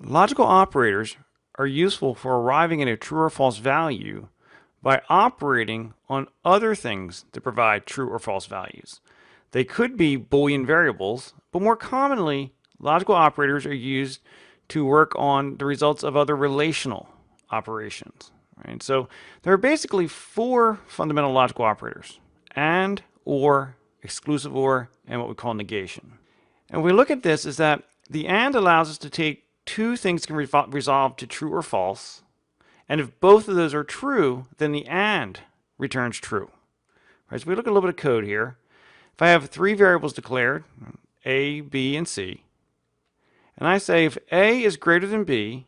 Logical operators are useful for arriving at a true or false value by operating on other things that provide true or false values. They could be Boolean variables, but more commonly, logical operators are used to work on the results of other relational operations. Right? So there are basically four fundamental logical operators: and, or, exclusive or, and what we call negation. And we look at this is that the and allows us to take two things can resolve to true or false. And if both of those are true, then the and returns true. Right, so we look at a little bit of code here. If I have three variables declared, A, B, and C, and I say if A is greater than B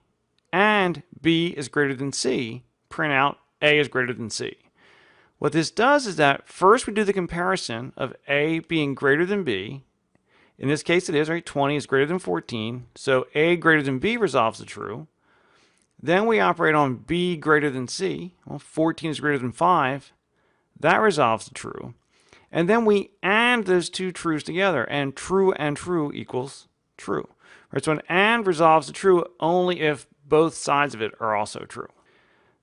and B is greater than C, print out A is greater than C. What this does is that first we do the comparison of A being greater than B. In this case it is, right? 20 is greater than 14. So A greater than B resolves the true. Then we operate on B greater than C. Well, 14 is greater than 5. That resolves the true. And then we AND those two trues together, and true equals true. Right, so an AND resolves the true only if both sides of it are also true.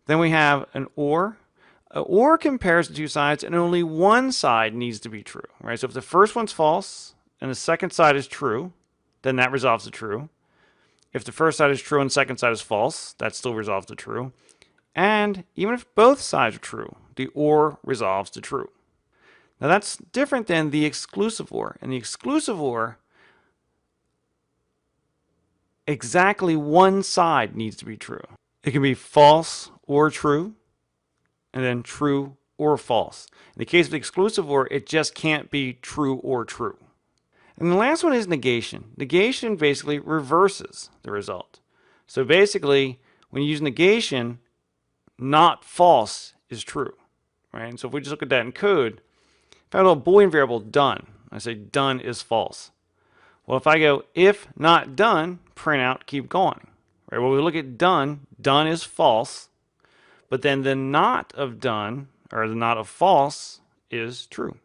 Then we have an OR. An OR compares the two sides, and only one side needs to be true. Right, so if the first one's false and the second side is true, then that resolves the true. If the first side is true and the second side is false, that still resolves the true. And even if both sides are true, the OR resolves the true. Now that's different than the exclusive OR. In the exclusive OR, exactly one side needs to be true. It can be false or true, and then true or false. In the case of the exclusive OR, it just can't be true or true. And the last one is negation. Negation basically reverses the result. So basically, when you use negation, not false is true. Right? And so if we just look at that in code, if I have a Boolean variable done, I say done is false. Well, if I go if not done, print out, keep going. Right? Well, we look at done is false, but then the not of done, or the not of false, is true.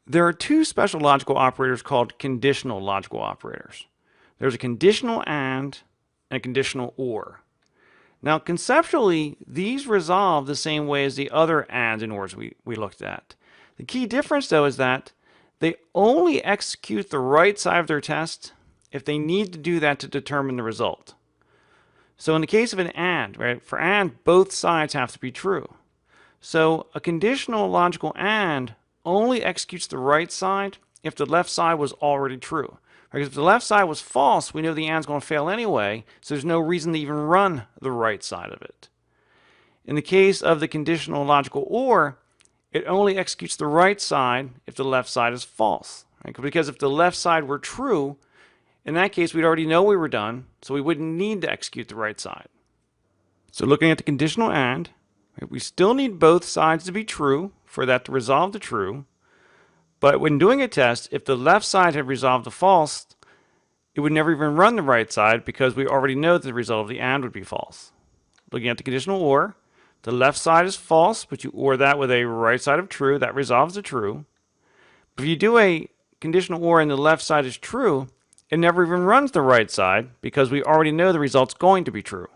There are two special logical operators called conditional logical operators. There's a conditional and a conditional or. Now, conceptually, these resolve the same way as the other ands and ors we looked at. The key difference, though, is that they only execute the right side of their test if they need to do that to determine the result. So in the case of an and, right, for and, both sides have to be true. So a conditional logical and only executes the right side if the left side was already true. Because if the left side was false, we know the and's going to fail anyway, so there's no reason to even run the right side of it. In the case of the conditional logical or, it only executes the right side if the left side is false. Right? Because if the left side were true, in that case we'd already know we were done, so we wouldn't need to execute the right side. So looking at the conditional and, right, we still need both sides to be true for that to resolve the true. But when doing a test, if the left side had resolved the false, it would never even run the right side because we already know that the result of the and would be false. Looking at the conditional or, the left side is false, but you or that with a right side of true, that resolves the true. But if you do a conditional or and the left side is true, it never even runs the right side because we already know the result's going to be true.